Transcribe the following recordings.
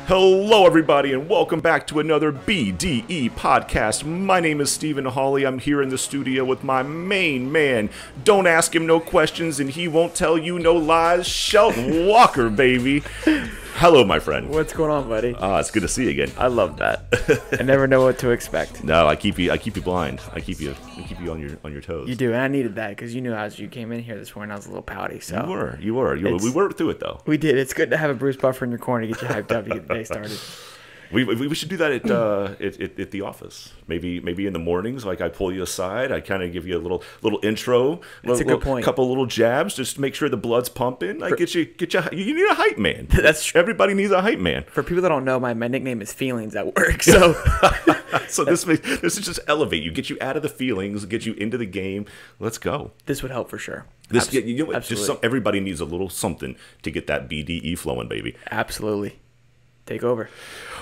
Hello, everybody, and welcome back to another B.D.E. podcast. My name is Stephen Hawley. I'm here in the studio with my main man. Don't ask him no questions, and he won't tell you no lies. Shelton Walker, baby. Hello, my friend. What's going on, buddy? It's good to see you again. I love that. I never know what to expect. No, I keep you blind. I keep you on your toes. You do, and I needed that because you knew as you came in here this morning, I was a little pouty. So You were. We worked through it though. We did. It's good to have a Bruce Buffer in your corner to get you hyped up to get the day started. We should do that at the office. Maybe in the mornings, like I pull you aside, I kind of give you a little intro. That's a good point. Couple little jabs, just to make sure the blood's pumping. Like get you. You need a hype man. That's true. Everybody needs a hype man. For people that don't know, my nickname is Feelings at work. So so this is just elevate you, get you out of the feelings, get you into the game. Let's go. This would help for sure. Absolutely. Everybody needs a little something to get that B.D.E. flowing, baby. Absolutely. Take over.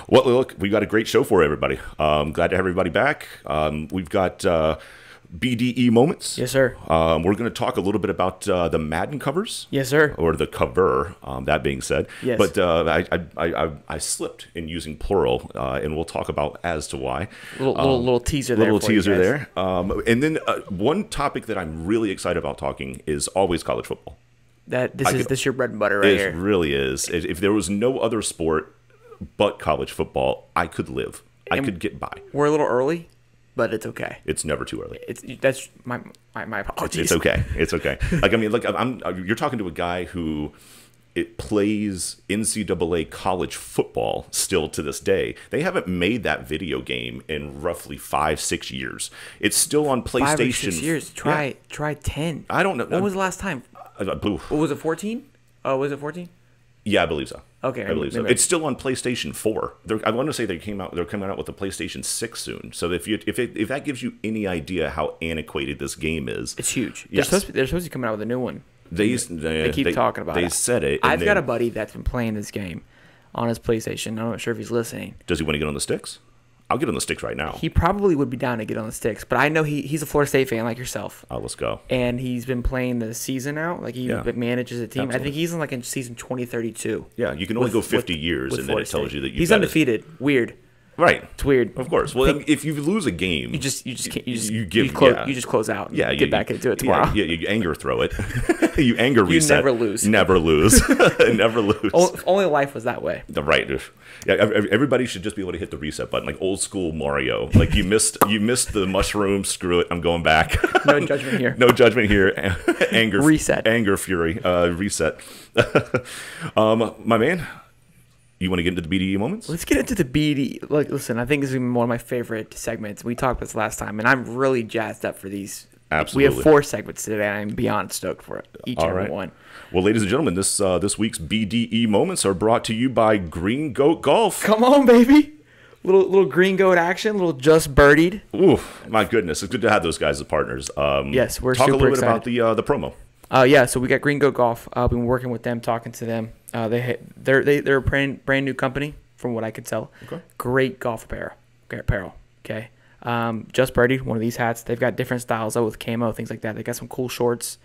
Well, look, we got a great show for everybody. Glad to have everybody back. We've got B.D.E. moments. Yes, sir. We're going to talk a little bit about the Madden covers. Yes, sir. Or the cover, that being said. Yes. But I slipped in using plural, and we'll talk about as to why. Little teaser there. Little teaser there. And then one topic that I'm really excited about talking is always college football. This is your bread and butter right here. It really is. If there was no other sport but college football, I could live. I could get by. We're a little early, but it's okay. It's never too early. That's my apologies. It's okay. It's okay. You're talking to a guy who plays NCAA college football still to this day. They haven't made that video game in roughly 5-6 years. It's still on PlayStation. 5 or 6 years. Try 10. I don't know. When was the last time? Was it 14? Oh, was it 14? Yeah, I believe so. Okay, I believe so. It's still on PlayStation 4. I want to say they're coming out with a PlayStation 6 soon. So if that gives you any idea how antiquated this game is, it's huge. Yes. They're supposed to be coming out with a new one. They keep talking about it. They said it. I've got a buddy that's been playing this game on his PlayStation. I'm not sure if he's listening. Does he want to get on the sticks? I'll get on the sticks right now. He probably would be down to get on the sticks, but I know he's a Florida State fan like yourself. Oh, let's go. And he's been playing the season out. Like he manages a team. Absolutely. I think he's in season 2032. Yeah, you can only go 50 years, and then it tells you that he's undefeated. Weird. Right. It's weird. Of course. Well, if you lose a game, you just close out. Yeah, get back into it tomorrow. Yeah, you anger throw it. You anger reset. You never lose. Never lose. Never lose. If only life was that way. Right. Yeah, everybody should just be able to hit the reset button, like old school Mario. Like you missed the mushroom. Screw it. I'm going back. No judgment here. No judgment here. Anger. Reset. Anger fury. Reset. My man. You want to get into the B.D.E. moments? Let's get into the B.D.E. Like, listen, I think this is one of my favorite segments. We talked about this last time, and I'm really jazzed up for these. Absolutely. We have 4 segments today, and I'm beyond stoked for it. Each and every one. Well, ladies and gentlemen, this week's B.D.E. moments are brought to you by Green Goat Golf. Come on, baby. Little Green Goat action, little just birdied. Ooh, my goodness. It's good to have those guys as partners. Yes, we're talk super a little excited. bit about the promo. So we got Green Goat Golf. I've been working with them, talking to them. They're a brand new company, from what I could tell. Okay. Great golf apparel. Okay. Just birdied one of these hats. They've got different styles though, with camo, things like that. They got some cool shorts.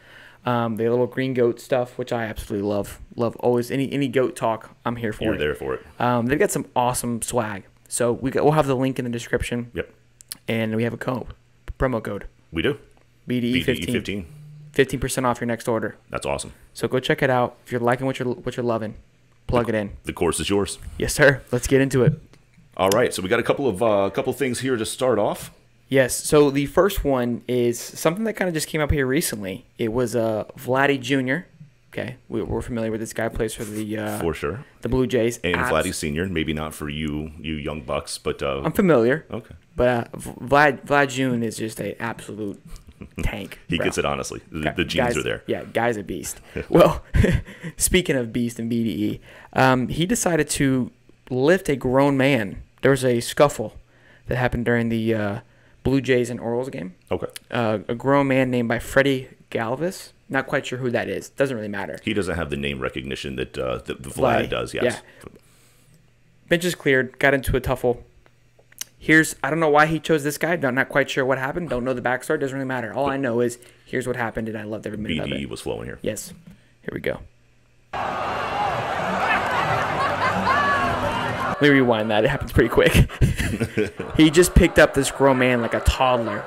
They have a little green goat stuff, which I absolutely love. Love always any goat talk. I'm here for it. You're there for it. They've got some awesome swag. So we'll have the link in the description. Yep. And we have a promo code. We do. B.D.E. 15. 15% off your next order. That's awesome. So go check it out. If you're liking what you're loving, plug it in. The course is yours. Yes, sir. Let's get into it. All right. So we got a couple things here to start off. Yes. So the first one is something that kind of just came up here recently. It was Vladdy Jr. Okay, we're familiar with this guy. Plays for the Blue Jays. And Vladdy Sr. Maybe not for you young bucks, but I'm familiar. Okay. But Vlad Jr. is just an absolute tank. He gets it, honestly. The genes are there. Yeah, guy's a beast. Well, speaking of beast and B.D.E., he decided to lift a grown man. There was a scuffle that happened during the Blue Jays and Orioles game. Okay. A grown man named by Freddie Galvis. Not quite sure who that is. Doesn't really matter. He doesn't have the name recognition that the Vlad does. Yes. Yeah. Benches cleared. Got into a tuffle. I don't know why he chose this guy. Not quite sure what happened. Don't know the backstory. Doesn't really matter. All I know is here's what happened, and I loved every minute of it. B.D.E. was flowing here. Yes. Here we go. Let me rewind that. It happens pretty quick. He just picked up this grown man like a toddler.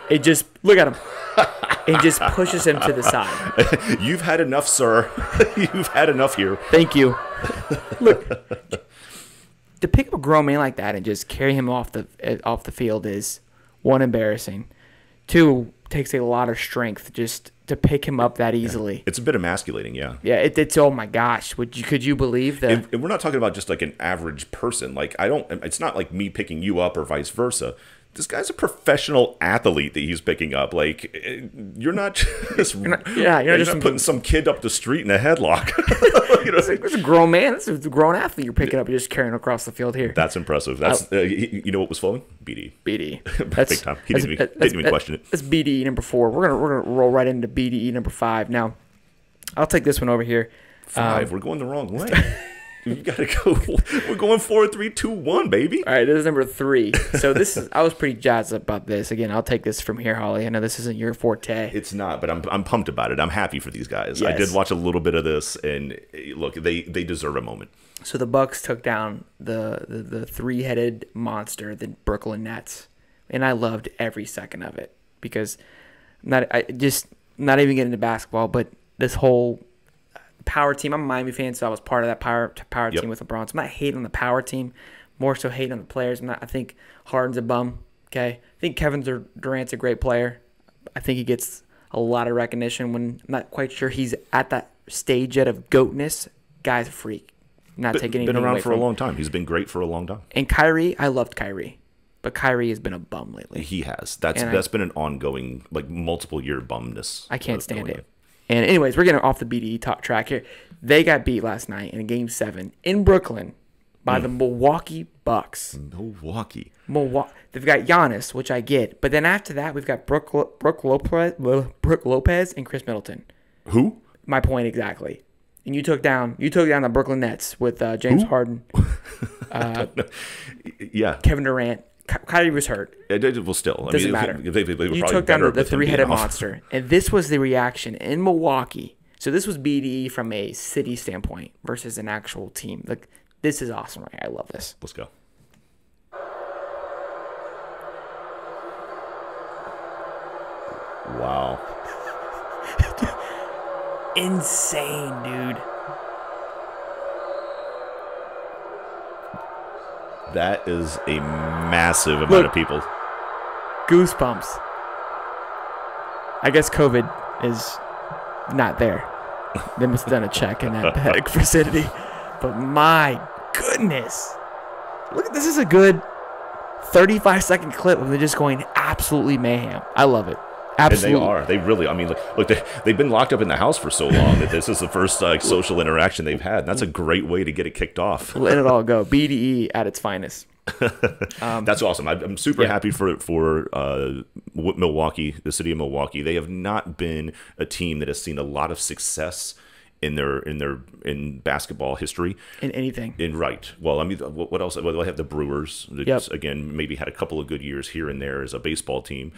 It just, look at him. It just pushes him to the side. You've had enough, sir. You've had enough here. Thank you. Look, to pick up a grown man like that and just carry him off the field is, one, embarrassing. Two, takes a lot of strength just to pick him up that easily. It's a bit emasculating, yeah. Yeah, it's oh my gosh. Could you believe that? And we're not talking about just like an average person. Like it's not like me picking you up or vice versa. This guy's a professional athlete that he's picking up. Like, you're not just you're not just putting some kid up the street in a headlock. It's a grown man. It's a grown athlete you're picking up. You're just carrying across the field here. That's impressive. That's you know what was flowing? B.D.E. B.D.E. Big time. He didn't even question it. That's B.D.E. number 4. We're gonna roll right into B.D.E. number 5. Now, I'll take this one over here. 5. We're going the wrong way. You gotta go. We're going 4, 3, 2, 1, baby. All right, this is number 3. So I was pretty jazzed about this. Again, I'll take this from here, Holly. I know this isn't your forte. It's not, but I'm pumped about it. I'm happy for these guys. Yes. I did watch a little bit of this, and look, they deserve a moment. So the Bucks took down the three-headed monster, the Brooklyn Nets, and I loved every second of it because not even getting into basketball, but this whole power team. I'm a Miami fan, so I was part of that power team with LeBron. So I'm not hating on the power team, more so hating on the players. I think Harden's a bum. Okay, I think Kevin Durant's a great player. I think he gets a lot of recognition when I'm not quite sure he's at that stage yet of goatness. Guy's a freak. Not taking anything been around away for from a long time. He's been great for a long time. And Kyrie, I loved Kyrie, but Kyrie has been a bum lately. He has. That's been an ongoing, like, multiple year bumness. I can't stand it. And anyways, we're getting off the B.D.E. top track here. They got beat last night in Game 7 in Brooklyn by the Milwaukee Bucks. Milwaukee. They've got Giannis, which I get, but then after that, we've got Brook Lopez and Chris Middleton. Who? My point exactly. And you took down the Brooklyn Nets with James Harden. Yeah. Kevin Durant. Kyrie was hurt. Well, still. Doesn't matter. You took down the three-headed monster. And this was the reaction in Milwaukee. So this was B.D.E. from a city standpoint versus an actual team. Like, this is awesome, right? I love this. Let's go. Wow. Insane, dude. That is a massive amount of people. Goosebumps. I guess COVID is not there. They must have done a check in that vicinity. But my goodness. Look, this is a good 35-second clip of them just going absolutely mayhem. I love it. Absolutely. And they are. They really, I mean, look, they've been locked up in the house for so long that this is the first social interaction they've had. And that's a great way to get it kicked off. Let it all go. B.D.E. at its finest. That's awesome. I'm super happy for Milwaukee, the city of Milwaukee. They have not been a team that has seen a lot of success in basketball history. In anything. Right. Well, I mean, what else? Well, they have the Brewers. Again, maybe had a couple of good years here and there as a baseball team.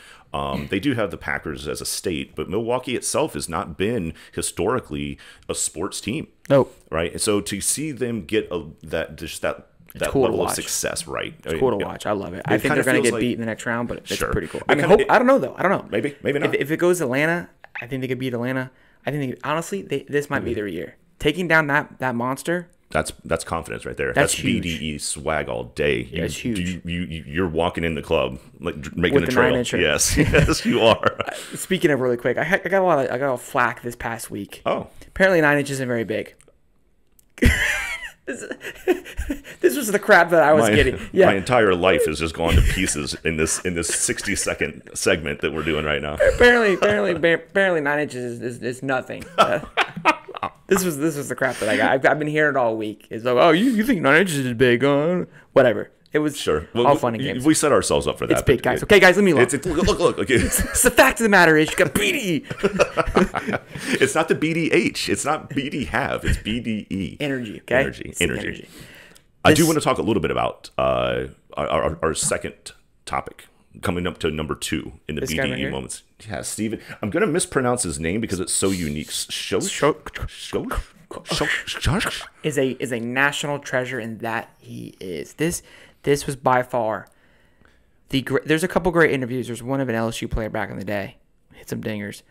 They do have the Packers as a state, but Milwaukee itself has not been historically a sports team. Nope. Right. And so to see them get that cool level of success, right? It's cool to watch. I love it. I think they're going to get beat in the next round, but it's pretty cool. I don't know, though. I don't know. Maybe not. If it goes Atlanta, I think they could beat Atlanta. I think, honestly, this might be their year. Taking down that monster. That's confidence right there. That's huge. B.D.E. swag all day. Yeah, it's huge. You're walking in the club like making With a trail. 9-incher. Yes, you are. Speaking of really quick, I got a lot of flack this past week. Oh, apparently 9 inches isn't very big. This was the crap that I was getting. Yeah. My entire life has just gone to pieces in this 60-second segment that we're doing right now. Apparently 9 inches is nothing. This was the crap that I got. I've been hearing it all week. It's like, oh, you think 9 inches is big? Whatever. It was all fun and games. We set ourselves up for that. It's big, guys. Okay, guys, let me look. Look. Okay. It's the fact of the matter is you got B.D.E. It's not the B.D.H. It's not B.D. have. It's B.D.E. Energy, okay? Energy. I do want to talk a little bit about our second topic, coming up to number 2 in the B.D.E. moments. Yeah, Steven. I'm going to mispronounce his name because it's so unique. is a national treasure, and that he is. This was by far there's a couple great interviews. There's one of an LSU player back in the day, hit some dingers.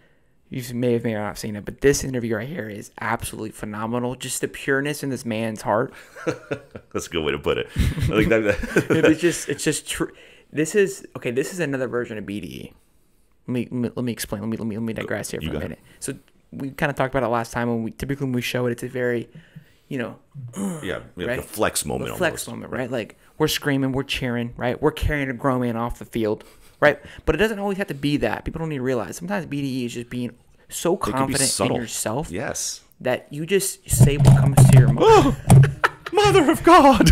You may have not seen it, but this interview right here is absolutely phenomenal. Just the pureness in this man's heart. That's a good way to put it. I think it's just true. This is another version of B.D.E. Let me explain. Let me digress here for a minute. So we kind of talked about it last time when we show it. It's a very, right? Like a flex moment. Moment, right? Like we're screaming, we're cheering, right? We're carrying a grown man off the field, right? But it doesn't always have to be that. People don't need to realize sometimes B.D.E. is just being so confident in yourself, yes, that you just say what comes to your mind. Mother of God.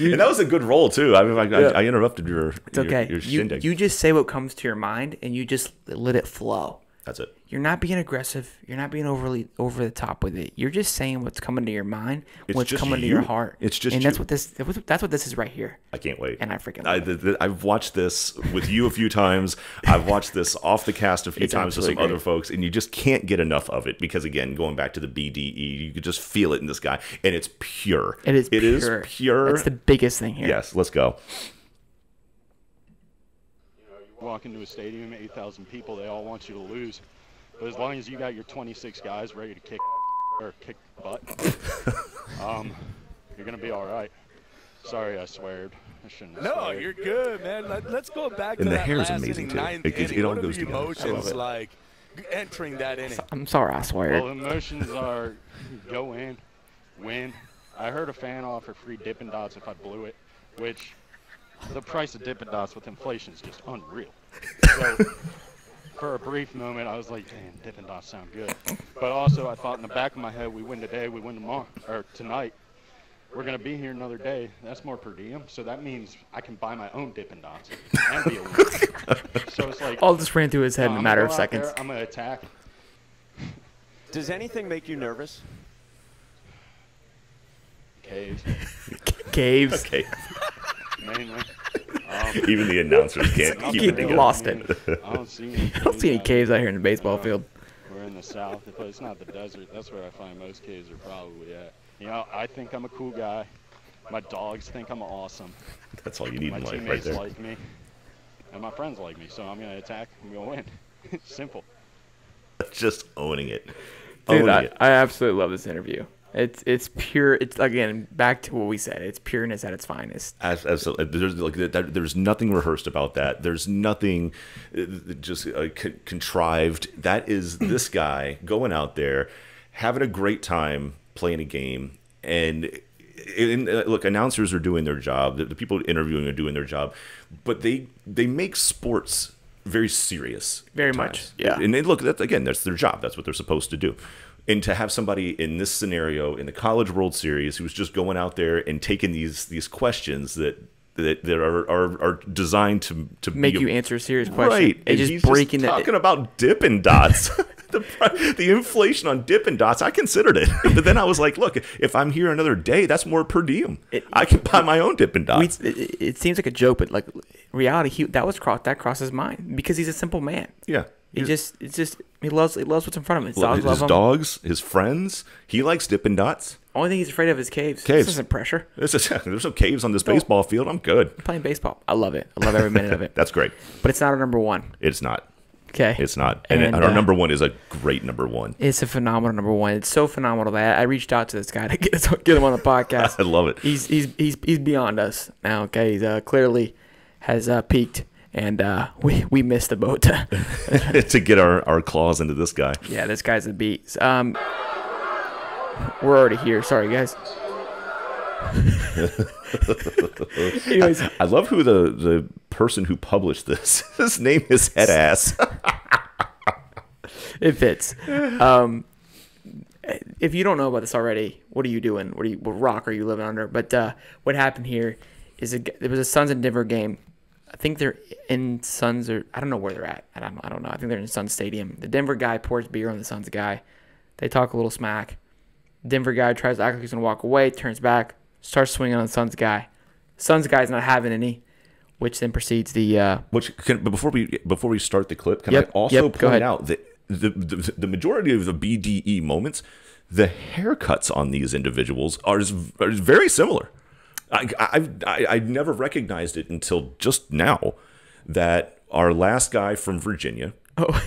And that was a good roll too. I mean, I interrupted your. It's okay. Your shindig. You just say what comes to your mind, and you just let it flow. That's it. You're not being aggressive. You're not being overly over the top with it. You're just saying what's coming to your mind, what's coming to your heart. It's just, and that's what this is right here. I can't wait. And I freaking love it. I've watched this with you a few times. I've watched this off the cast a few times with some other folks, and you just can't get enough of it because, again, going back to the B.D.E., you could just feel it in this guy, and it's pure. It is pure. That's the biggest thing here. Yes, let's go. You walk into a stadium, 8,000 people, they all want you to lose. But as long as you got your 26 guys ready to kick butt, you're going to be all right. Sorry I sweared. I shouldn't have No, sweared. you're good, man. Let's go back to And the that hair's last amazing, inning, too. ninth It inning. all What are goes the together. emotions like entering that inning? I'm sorry, I swear. Well, emotions are go in, win. I heard a fan offer free Dippin' Dots if I blew it, which the price of Dippin' Dots with inflation is just unreal. So for a brief moment, I was like, damn, Dippin' Dots sound good. But also, I thought in the back of my head, we win today, we win tomorrow, or tonight. We're going to be here another day. That's more per diem. So that means I can buy my own Dippin' Dots and be a winner. So it's like, all just ran through his head in a matter of I'm seconds. I'm going to attack. Does anything make you nervous? Caves, Caves. Okay. mainly. Even the announcers can't keep it together. Lost it. I don't see any I don't see any out caves here. out here in the baseball field. We're in the south, but it's not the desert. That's where I find most caves are probably at. I think I'm a cool guy. My dogs think I'm awesome. That's all you need My in life right teammates there. like me. And my friends like me, so I'm going to attack. I'm going to win. It's simple. Just owning it. Dude, Owning it. I absolutely love this interview. It's pure. It's, again, back to what we said. It's pureness at its finest. There's nothing rehearsed about that. There's nothing just contrived. That is this guy going out there, having a great time playing a game. And look, announcers are doing their job. The people interviewing are doing their job. But they make sports very serious. Very at much, times. yeah. And look, that's their job. That's what they're supposed to do. And to have somebody in this scenario in the College World Series who's just going out there and taking these questions that are designed to Make be you answer a serious question. right, And and just he's breaking just the talking about Dippin' Dots. The inflation on Dippin' Dots, I considered it, but then I was like, look, if I'm here another day, that's more per diem. I can buy my own Dippin' Dots. It seems like a joke, but like reality, that crossed his mind because he's a simple man. Yeah. He loves what's in front of him. His dogs love His him. dogs, his friends. He likes Dippin' Dots. Only thing he's afraid of is caves. Caves. This isn't pressure. There's no caves on this baseball field. I'm good. I'm playing baseball. I love it. I love every minute of it. That's great. But it's not our number one. It's not. Okay. It's not. And our number one is a great number one. It's a phenomenal number one. It's so phenomenal that I reached out to this guy to get him on the podcast. I love it. He's beyond us now. Okay, he's clearly has peaked, and we missed the boat to get our claws into this guy. Yeah, this guy's a beast. We're already here. Sorry, guys. Anyways, I love who the person who published this. His name is Headass. it fits. If you don't know about this already, what are you doing? What rock are you living under? But what happened here is there was a Suns and Denver game. I think they're in Suns, or I don't know where they're at. I don't know. I think they're in Suns Stadium. The Denver guy pours beer on the Suns guy. They talk a little smack. Denver guy tries to act like he's gonna walk away, turns back, starts swinging on the Suns guy. Suns guy's not having any, which then proceeds the. But before we start the clip, can I also point out that the majority of the B.D.E. moments, the haircuts on these individuals are very similar. I never recognized it until just now that our last guy from Virginia,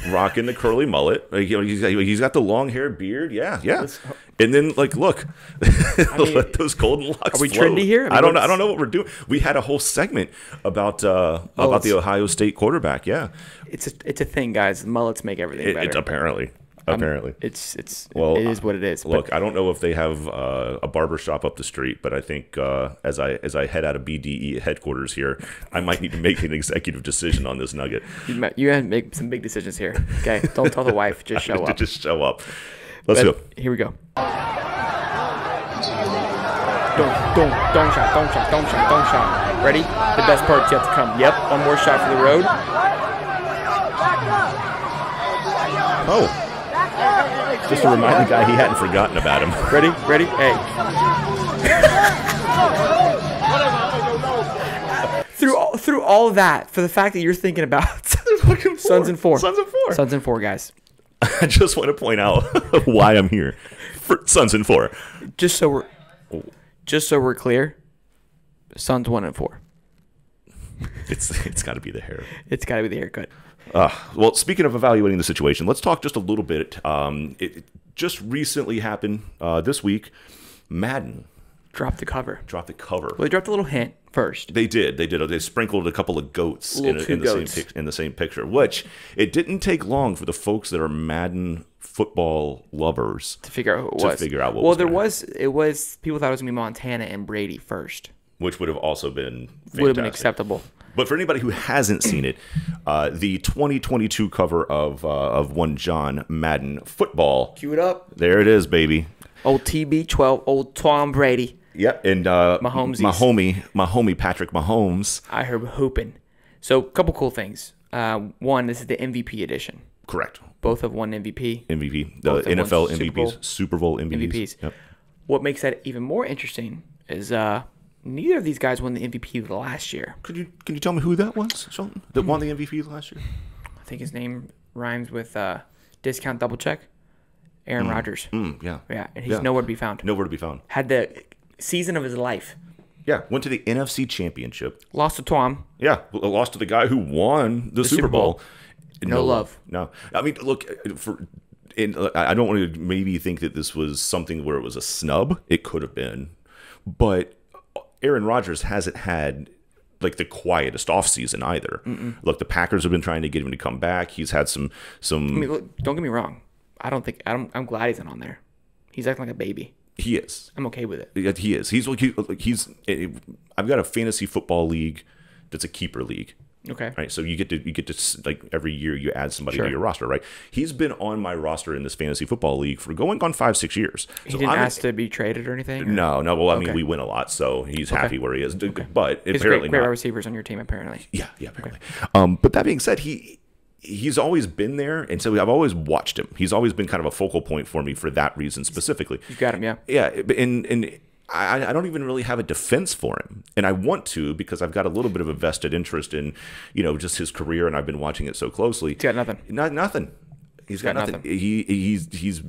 rocking the curly mullet, he's got the long hair, beard, yeah. And then look, let those golden locks. Are we flow. trendy here? I don't know what we're doing. We had a whole segment about the Ohio State quarterback. Yeah, it's a thing, guys. Mullets make everything better. It's apparently. It is what it is. Look, I don't know if they have a barber shop up the street, but I think as I head out of B.D.E. headquarters here, I might need to make an executive decision on this nugget. You have to make some big decisions here. Okay, don't tell the wife. Just show up. Just show up. Let's go. Here we go. Don't shot. Ready? The best part's yet to come. Yep, one more shot for the road. Oh. Just to remind the guy he hadn't forgotten about him. Ready? Hey. through all of that, for the fact that you're thinking about Sons and Four, guys. I just want to point out why I'm here for Sons and Four. Just so we're clear, Sons 1 and 4. It's got to be the hair. It's got to be the haircut. Well, speaking of evaluating the situation, let's talk just a little bit. It just recently happened this week. Madden dropped the cover. Well, they dropped a little hint first. They did. They sprinkled a couple of goats in the same picture, which it didn't take long for the folks that are Madden football lovers to figure out who it was. It was people thought it was going to be Montana and Brady first. Which would have also been fantastic. Would have been acceptable. But for anybody who hasn't seen it, the 2022 cover of one John Madden football. Cue it up. There it is, baby. Old TB12, old Tom Brady. Yep, and my homie Patrick Mahomes. I heard hooping. So, a couple cool things. One, this is the MVP edition. Correct. Both have won MVP. The NFL MVPs, Super Bowl MVPs. Yep. What makes that even more interesting is neither of these guys won the MVP last year. Can you tell me who that was, Sheldon, that won the MVP last year? I think his name rhymes with discount double check. Aaron Rodgers. Yeah. Yeah, and he's nowhere to be found. Had the season of his life. Yeah, went to the NFC Championship. Lost to Tom. Yeah, lost to the guy who won the Super Bowl. No love. No. I mean, look, I don't want to maybe think that this was something where it was a snub. It could have been. But Aaron Rodgers hasn't had the quietest offseason either. Look, the Packers have been trying to get him to come back. He's had some I mean, look, don't get me wrong. I'm glad he's not on there. He's acting like a baby. He is. I'm okay with it. Yeah, he is. I've got a fantasy football league that's a keeper league. Okay. Right. So you get to every year you add somebody to your roster, right? He's been on my roster in this fantasy football league for going on 5-6 years. He didn't ask to be traded or anything? Or? No. Well, I mean, we win a lot, so he's happy where he is. Okay. But he's apparently great not. receivers on your team, apparently. Yeah, apparently. Okay. But that being said, he's always been there, and so I've always watched him. He's always been kind of a focal point for me for that reason specifically. You got him, yeah. Yeah, and I don't even really have a defense for him, and I want to because I've got a little bit of a vested interest in, just his career, and I've been watching it so closely. He's got nothing. Nothing. He's got nothing. He's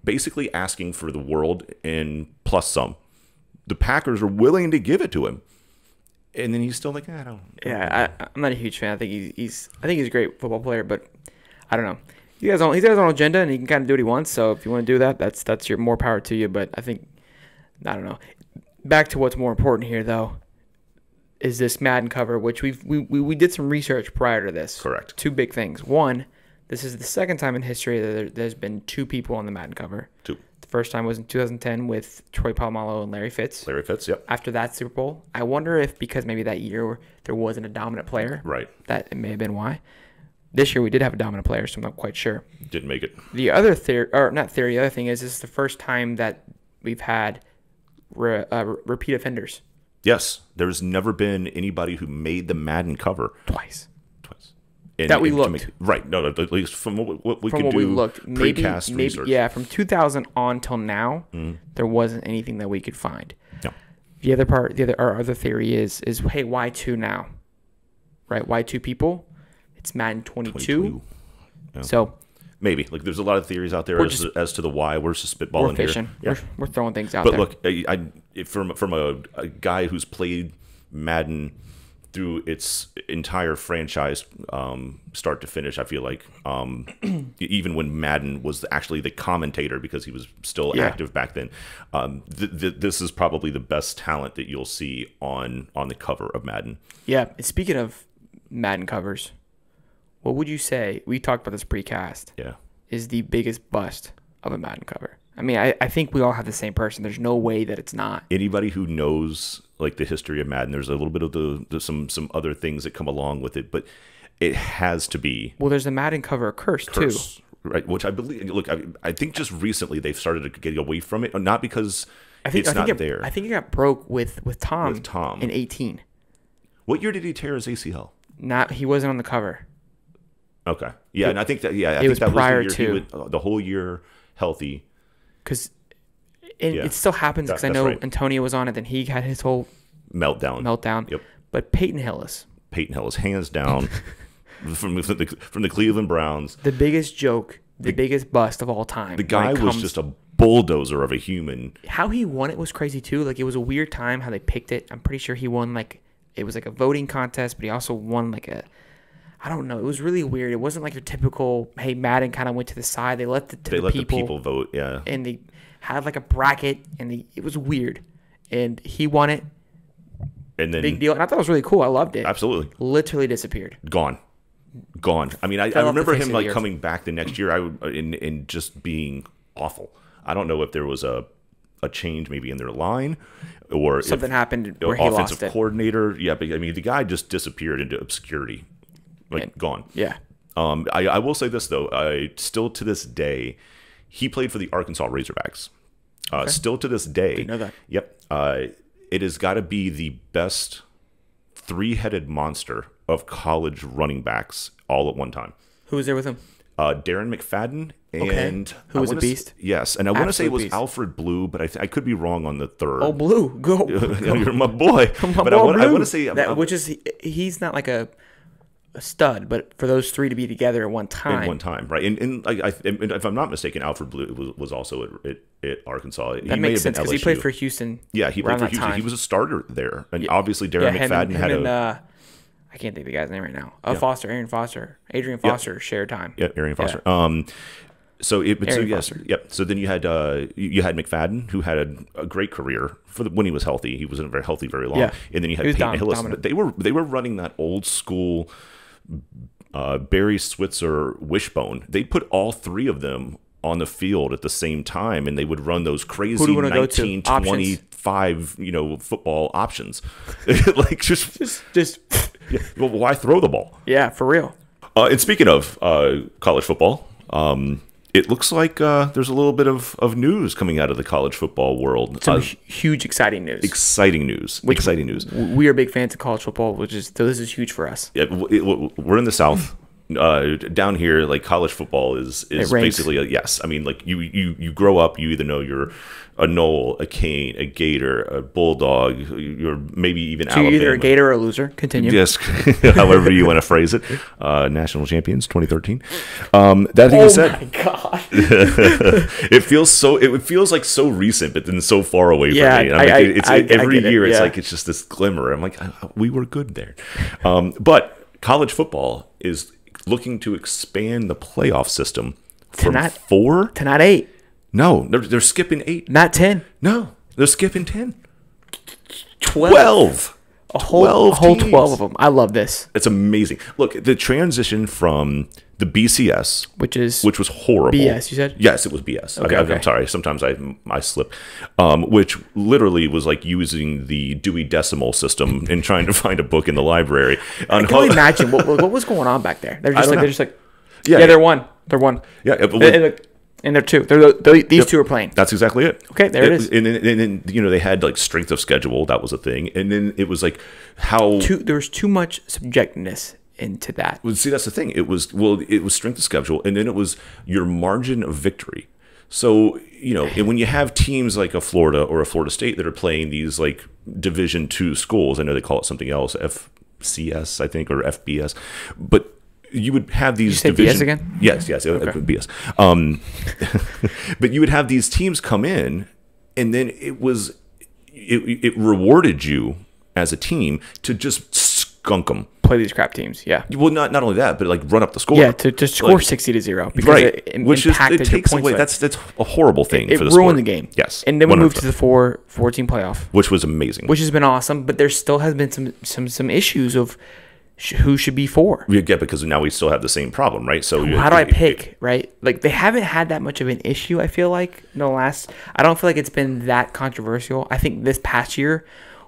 basically asking for the world and plus some. The Packers are willing to give it to him. And then he's still like, I don't. Yeah, I'm not a huge fan. I think he's a great football player, but I don't know. He has his own agenda, and he can kind of do what he wants. So if you want to do that, that's your more power to you. But I don't know. Back to what's more important here, though, is this Madden cover, which we did some research prior to this. Correct. Two big things. One, this is the second time in history that there's been two people on the Madden cover. Two. First time was in 2010 with Troy Polamalu and Larry Fitz. Yep. After that Super Bowl, I wonder if because maybe that year there wasn't a dominant player, right? That it may have been why. This year we did have a dominant player, so I'm not quite sure. Didn't make it. The other theory, or not theory, the other thing is this is the first time that we've had repeat offenders. Yes, there's never been anybody who made the Madden cover twice. That we looked. Right. No, at least from what we could do. We looked. Maybe, research. Yeah, from 2000 on till now, there wasn't anything that we could find. No. Our other theory is hey, why two now? Right? Why two people? It's Madden 22. Yeah. So Maybe. Like, there's a lot of theories out there as to the why. We're just spitballing We're fishing. here. Yeah. We're throwing things out But there. look, from a guy who's played Madden through its entire franchise, start to finish, I feel like, even when Madden was actually the commentator, because he was still active back then, this is probably the best talent that you'll see on the cover of Madden. Yeah. Speaking of Madden covers, what would you say, we talked about this precast, is the biggest bust of a Madden cover? I mean, I think we all have the same person. There's no way that it's not. Anybody who knows like the history of Madden, there's a little bit of some other things that come along with it, but it has to be. Well, there's the Madden cover curse too, right? Which I believe. Look, I think just recently they've started to get away from it, not because it's not there. I think it got broke with Tom. With Tom in 18. What year did he tear his ACL? He wasn't on the cover. Okay, yeah, and I think that I it think was that prior was the year to he went, the whole year healthy. Because it still happens, because I know Antonio was on it, then he had his whole meltdown. Yep. But Peyton Hillis hands down from the Cleveland Browns, the biggest joke, the biggest bust of all time. The guy was just a bulldozer of a human. How he won it was crazy too. Like, it was a weird time how they picked it. I'm pretty sure he won, like, it was like a voting contest, but he also won like I don't know. It was really weird. It wasn't like your typical, hey, Madden kind of went to the side. They let the people vote, yeah. And they had like a bracket, and it was weird. And he won it. And then big deal. And I thought it was really cool. I loved it. Absolutely. Literally disappeared. Gone. I mean, I remember him like coming back the next year. In just being awful. I don't know if there was a change maybe in their line, or something happened where he lost it. Offensive coordinator. Yeah, but I mean, the guy just disappeared into obscurity. Gone. Yeah. I will say this though. Still to this day, he played for the Arkansas Razorbacks. Okay. Still to this day. Didn't know that. Yep. It has got to be the best three-headed monster of college running backs all at one time. Who was there with him? Darren McFadden and who was a beast? Yes, and I want to say it was Alfred Blue, but I could be wrong on the third. Oh, Blue, go! You're my boy. But I want to say that, which is he's not like a stud, but for those three to be together at one time, right? And if I'm not mistaken, Alfred Blue was also at Arkansas. That makes sense because he played for Houston. Yeah, he played for Houston. Time. He was a starter there, and obviously Darren McFadden had I can't think of the guy's name right now. Adrian Foster shared time. Yeah, Adrian Foster. So then you had McFadden, who had a great career when he was healthy. He wasn't very healthy very long. Yeah. And then you had Peyton Hillis. Dominant. They were running that old school Barry Switzer wishbone. They put all three of them on the field at the same time, and they would run those crazy 1925 football options. Like just yeah. Well, why throw the ball? Yeah, for real. And speaking of college football, it looks like there's a little bit of news coming out of the college football world. Some huge, exciting news. Exciting news. We are big fans of college football, so this is huge for us. Yeah, we're in the South. Down here, like, college football is basically a yes. I mean, like, you grow up, you either know you're a Knoll, a Cane, a Gator, a Bulldog, you're maybe even Alabama. You're either a Gator or a loser. Continue. Yes, however you want to phrase it. National champions, 2013. That being said, oh my god, it feels like so recent, but then so far away from me. Every year it's like it's just this glimmer. I'm like, we were good there, but college football is looking to expand the playoff system from 4 to not 8. No, they're skipping 8. Not 10. No, they're skipping 10. 12. A whole 12 of them. I love this. It's amazing. Look, the transition from the BCS, which was horrible. BS, you said? Yes, it was BS. Okay. I'm sorry. Sometimes I slip. Which literally was like using the Dewey Decimal System and trying to find a book in the library. I can only imagine what was going on back there. They're just like, they're one. They're one. Yeah. And they're 2. These 2 are playing. That's exactly it. Okay, there it is. And then they had like strength of schedule. That was a thing. And then it was like how there was too much subjectiveness into that. Well, see, that's the thing. It was strength of schedule, and then it was your margin of victory. So and when you have teams like a Florida or a Florida State that are playing these like Division II schools, I know they call it something else, FCS, I think, or FBS, but you would have these you say division. BS again? Yes, BS. But you would have these teams come in, and then it rewarded you as a team to just skunk them. Play these crap teams, yeah. Well, not only that, but like run up the score. Yeah, to just score 60-0 because it takes away. That's a horrible thing for the sport. It ruined the game. Yes, and then we moved to the 4-team playoff, which was amazing, which has been awesome. But there still has been some issues of who should be 4. Yeah, because now we still have the same problem, right? So how do I pick, right? Like they haven't had that much of an issue. I feel like I don't feel like it's been that controversial. I think this past year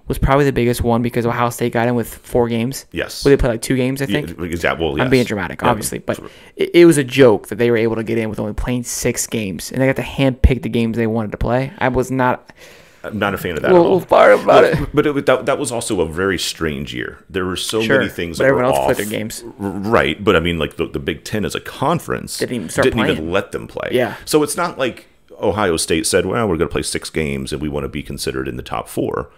was probably the biggest one because Ohio State got in with 4 games. Yes. Where they played like 2 games, I think. Yeah, exactly. Well, yes. I'm being dramatic, obviously. But it was a joke that they were able to get in with only playing 6 games. And they got to handpick the games they wanted to play. I'm not a fan of that at all. Fired about it. But that was also a very strange year. There were so many things that were everyone else off. played their games. Right. But I mean, like the Big Ten as a conference didn't even let them play. Yeah. So it's not like Ohio State said, well, we're going to play 6 games and we want to be considered in the top 4.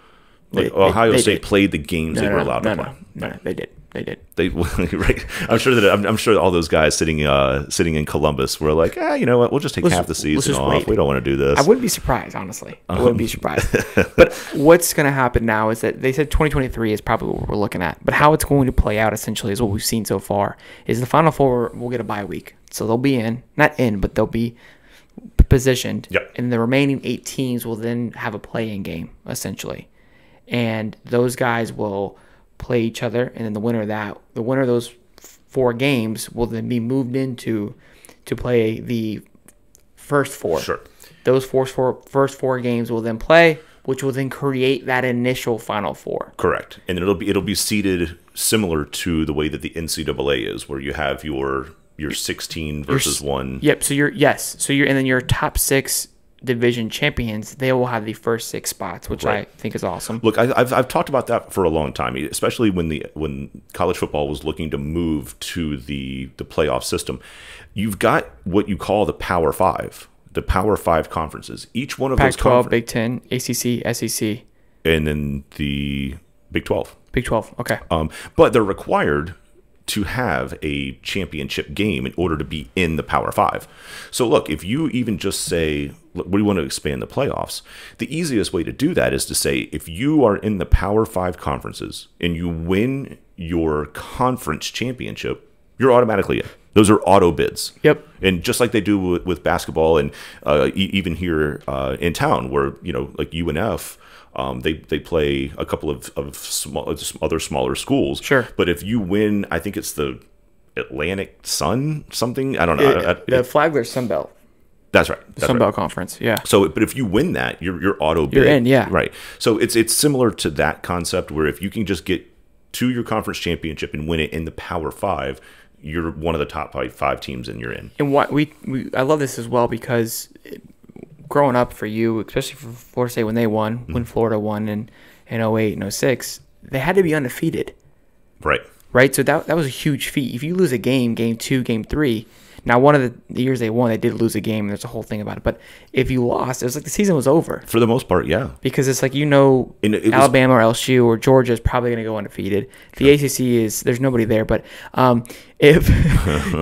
Like Ohio State played the games they were allowed to play. No, they did. They right. I'm sure all those guys sitting in Columbus were like, you know what? We'll just take half the season off. Wait. We don't want to do this. I wouldn't be surprised, honestly. I wouldn't be surprised. But what's going to happen now is that they said 2023 is probably what we're looking at. But how it's going to play out essentially is what we've seen so far. Is the Final Four will get a bye week, so they'll be but they'll be positioned. Yep. And the remaining 8 teams will then have a play-in game essentially. And those guys will play each other, and then the winner of those 4 games will then be moved into to play the first 4. Sure. Those first four games will then play, which will then create that initial Final Four. Correct, and it'll be seeded similar to the way that the NCAA is, where you have your 16 versus 1. Yep. So and then your top 6 division champions, they will have the first 6 spots, which I think is awesome. Look, I've talked about that for a long time, especially when college football was looking to move to the playoff system. You've got what you call the Power 5, the Power 5 conferences. Each one of those Pac-12, Big 10, ACC, SEC, and then the Big 12. Big 12. Okay. But they're required to have a championship game in order to be in the Power 5. So look, if you even just say, look, we want to expand the playoffs, the easiest way to do that is to say, if you are in the Power 5 conferences and you win your conference championship, you're automatically in. Those are auto bids. Yep. And just like they do with basketball and even here in town where, like UNF, they play a couple of other smaller schools. Sure. But if you win, I think it's the Atlantic Sun something. I don't know. The Flagler Sunbelt. That's right. Sunbelt Conference. Yeah. So, but if you win that, you're auto bid. You're in. Yeah. Right. So it's similar to that concept where if you can just get to your conference championship and win it in the Power 5, you're one of the top 5 teams and you're in. And what I love this as well because growing up for you, especially for Florida State when they won, when Florida won in 08 and 06, they had to be undefeated. Right? So that was a huge feat. If you lose a game 2, game 3, now one of the years they won, they did lose a game, and there's a whole thing about it. But if you lost, it was like the season was over. For the most part, yeah. Because it's like, Alabama or LSU or Georgia is probably going to go undefeated. The ACC there's nobody there. But if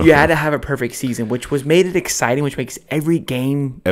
you had to have a perfect season, which made it exciting, which makes every game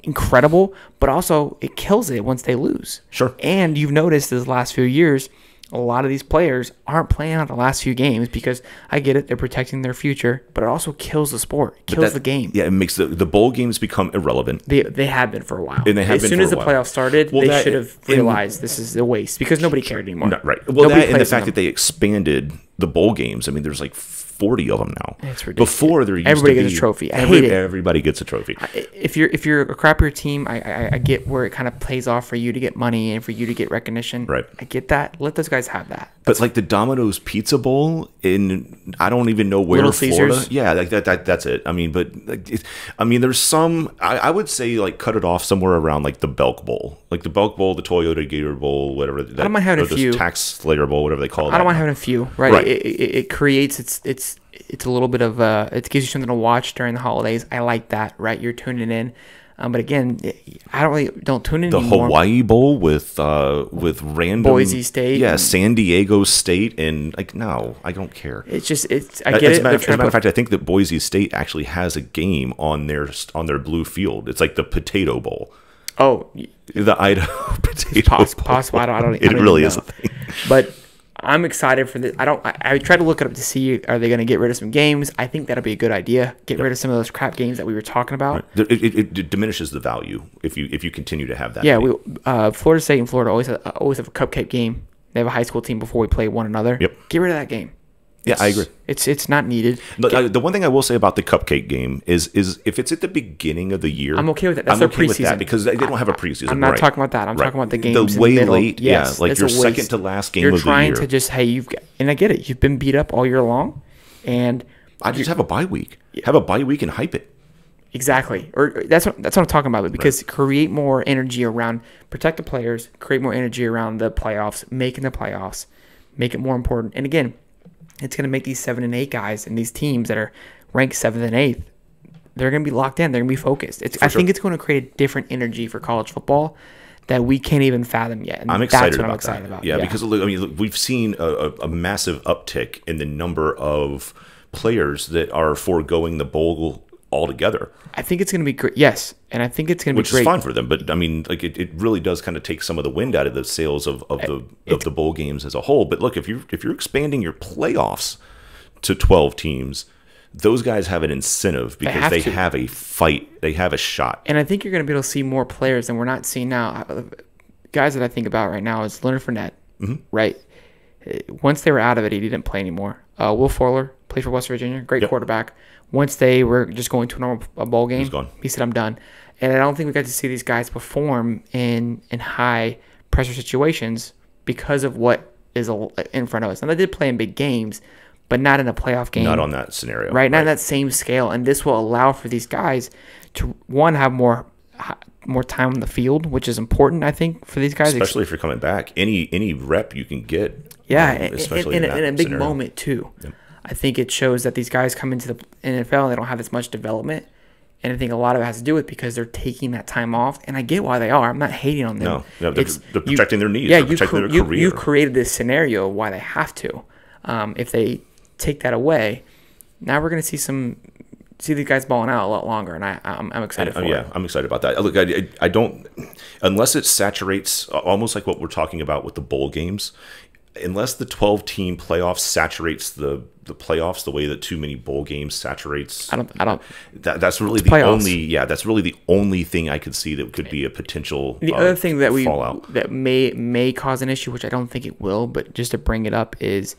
incredible, but also it kills it once they lose. Sure. And you've noticed this last few years, a lot of these players aren't playing out the last few games because I get it, they're protecting their future, but it also kills the sport. It kills the game. Yeah, it makes the bowl games become irrelevant. They have been for a while. And they have as soon as the playoffs started, they should have realized this is a waste because nobody cared anymore. No, right. Well, and the fact that they expanded the bowl games, I mean, there's like 40 of them now. It's ridiculous. Before there used everybody to be, gets a trophy. I hate it. Everybody gets a trophy. If you're a crappier team, I get where it kind of plays off for you to get money and for you to get recognition. Right. I get that. Let those guys have that. But like the Domino's Pizza Bowl I don't even know where Little Florida. Caesars. Yeah, like that's it. I mean, but there's some. I would say like cut it off somewhere around like the Belk Bowl, the Toyota Gator Bowl, whatever. I don't mind having a few. Tax Slayer Bowl, whatever they call it. I don't mind having a few. Right. It creates it's a little bit of it gives you something to watch during the holidays. I like that. Right. You're tuning in. But again, I don't tune in The anymore. Hawaii Bowl with random Boise State. Yeah, San Diego State, and like, no, I don't care. It's just I get it. As a matter of fact, I think that Boise State actually has a game on their blue field. It's like the Potato Bowl. Oh, The Idaho Potato Bowl. possible. I don't. It really is a thing. But I'm excited for this. I tried to look it up to see, are they going to get rid of some games? I think that'll be a good idea. Get rid of some of those crap games that we were talking about. Right. It diminishes the value if you continue to have that. Yeah, Florida State and Florida always have a cupcake game. They have a high school team before we play one another. Yep. Get rid of that game. Yeah, I agree. It's not needed. The one thing I will say about the cupcake game is if it's at the beginning of the year, I'm okay with that. That's I'm their okay with that preseason. because they don't have a preseason. I'm not right. talking about that. I'm Right. talking about the games The way in the middle. late, Yes, like it's your a waste. second to last game You're of the year. trying to just, hey, and I get it. You've been beat up all year long, and I just have a bye week. Have a bye week and hype it. exactly. Or that's what I'm talking about. Because create more energy around, protect the players, create more energy around the playoffs, making the playoffs, make it more important. And again, it's going to make these 7 and 8 guys and these teams that are ranked 7th and 8th, they're going to be locked in. They're going to be focused. I think it's going to create a different energy for college football that we can't even fathom yet. And I'm excited that's what about I'm excited that. about. Yeah, because look, we've seen a massive uptick in the number of players that are foregoing the bowl altogether. I think it's going to be great. Yes, and I think it's going to be Which great. is fine for them, but I mean, like it really does kind of take some of the wind out of the sails of the bowl games as a whole. But look, if you're expanding your playoffs to 12 teams, those guys have an incentive because they have a fight, they have a shot. And I think you're going to be able to see more players than we're not seeing now. Guys that I think about right now is Leonard Fournette, right? Once they were out of it, he didn't play anymore. Will Fuller played for West Virginia, great quarterback. Once they were just going to a bowl game, he said, I'm done. And I don't think we got to see these guys perform in high pressure situations because of what is in front of us. And they did play in big games, but not in a playoff game. Not on that scenario. Right? Not in that same scale. And this will allow for these guys to, one, have more time on the field, which is important, I think, for these guys. Especially if you're coming back. Any rep you can get. Yeah, especially in a big scenario. moment, too. Yep. I think it shows that these guys come into the NFL and they don't have as much development. And I think a lot of it has to do with because they're taking that time off. And I get why they are. I'm not hating on them. No, they're protecting their needs. Yeah, they're protecting their career. You created this scenario why they have to. If they take that away, now we're going to see these guys balling out a lot longer. And I'm excited for it. Yeah, I'm excited about that. Look, I don't, unless it saturates, almost like what we're talking about with the bowl games, unless the 12-team playoffs saturates the playoffs the way that too many bowl games saturates. I don't. That's really the playoffs. only. Yeah, that's really the only thing I could see that could be a potential. The other thing that fallout that may cause an issue, which I don't think it will, but just to bring it up, is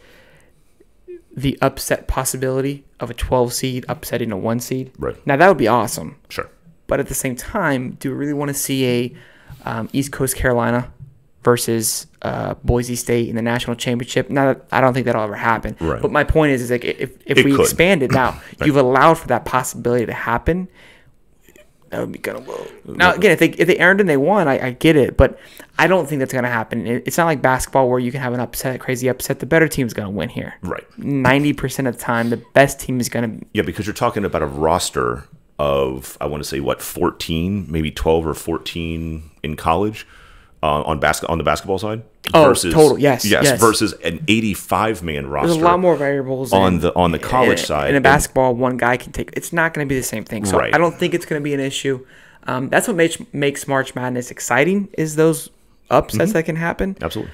the upset possibility of a 12 seed upsetting a 1 seed. Right. Now that would be awesome. Sure. But at the same time, do we really want to see a East Coast Carolina versus Boise State in the national championship? Now, I don't think that'll ever happen. Right. But my point is like if we could. expand it now, Right. you've allowed for that possibility to happen. That would be kind of whoa. Now again, if they earned and they won, I get it, but I don't think that's going to happen. It's not like basketball where you can have an crazy upset. The better team's going to win here. Right. 90% of the time, the best team is going to. Yeah, because you're talking about a roster of, I want to say, 14, maybe 12 or 14 in college on the basketball side. Oh, total, yes. Versus an 85-man roster. There's a lot more variables on the college side. In a basketball, one guy can take. It's not going to be the same thing. So Right. I don't think it's going to be an issue. That's what makes March Madness exciting. Is those upsets that can happen. Absolutely.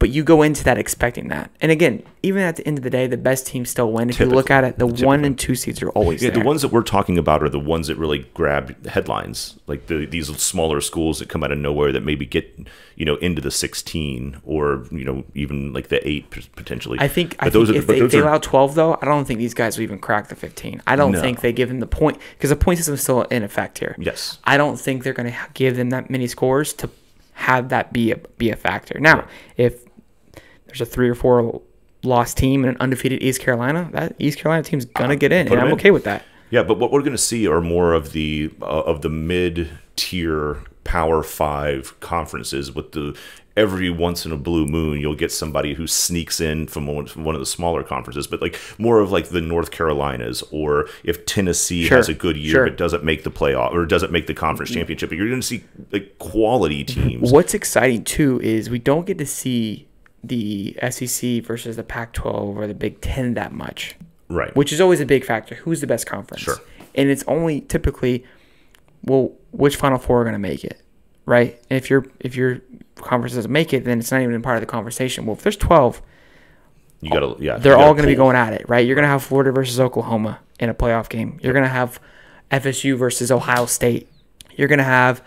But you go into that expecting that. And again, even at the end of the day, the best teams still win. If you look at it, the 1 and 2 seeds are always there. The ones that we're talking about are the ones that really grab headlines, like these smaller schools that come out of nowhere that maybe get into the 16 or even like the 8 potentially. I think if they allow 12 though, I don't think these guys will even crack the 15. I don't think they give them the point because the point system is still in effect here. Yes. I don't think they're going to give them that many scores to have that be a factor. Now, if there's a 3 or 4 loss team and an undefeated East Carolina, that East Carolina team's gonna get in, and I'm okay with that. Yeah, but what we're going to see are more of the mid-tier Power 5 conferences with the every once in a blue moon you'll get somebody who sneaks in from one of the smaller conferences, but like more of like the North Carolinas, or if Tennessee has a good year but doesn't make the playoff or doesn't make the conference championship, you're going to see like quality teams. What's exciting too is we don't get to see the SEC versus the Pac-12 or the Big Ten that much, right? Which is always a big factor. Who's the best conference? Sure. And it's only typically, well, which Final Four are going to make it, right? And if your conference doesn't make it, then it's not even part of the conversation. Well, if there's 12, you gotta, they're all going to be going at it, right? You're going to have Florida versus Oklahoma in a playoff game. You're going to have FSU versus Ohio State. You're going to have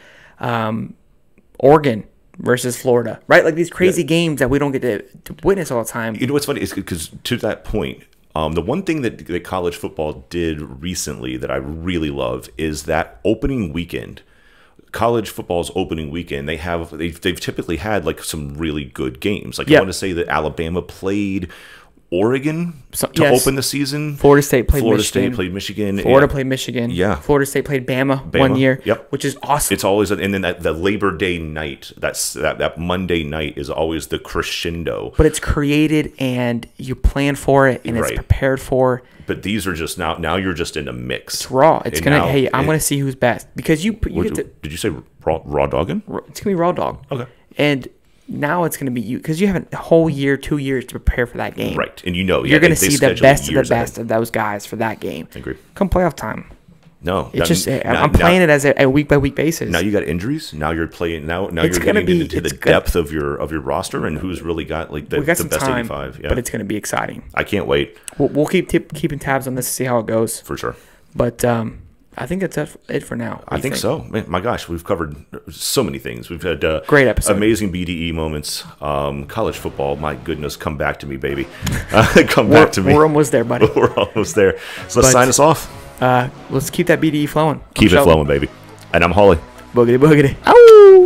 Oregon versus Florida, right? Like these crazy games that we don't get to witness all the time. You know what's funny is because to that point, the one thing that college football did recently that I really love is that opening weekend. College football's opening weekend, they've typically had like some really good games. Like I want to say that Alabama played Oregon to open the season. Florida State played Michigan. Florida played Michigan. Yeah. Florida State played Bama 1 year. Yep. Which is awesome. It's always, and then the Labor Day night, that Monday night is always the crescendo. But it's created and you plan for it and it's prepared for. But these are just now you're just in a mix. It's raw. It's I'm gonna see who's best because you get to. Did you say raw dogging? It's gonna be raw dog. Okay. And now it's gonna be you because you have a whole year, 2 years to prepare for that game. Right, and you're gonna see the best of the best of those guys for that game. I agree. Come playoff time. No, it's I'm playing it as a week by week basis. Now you got injuries. Now you're playing. Now you're getting into the depth of your roster and who's really got like the best time, 85. Yeah. But it's going to be exciting. I can't wait. We'll keep keeping tabs on this to see how it goes for sure. But I think that's it for now. I think so. Man, my gosh, we've covered so many things. We've had great episode, amazing B.D.E moments. College football, my goodness, come back to me, baby. Back to me. We're almost there, buddy. We're almost there. So let's sign us off. Let's keep that B.D.E flowing. Keep it flowing, baby. And I'm Holly. Boogity boogity. Ow!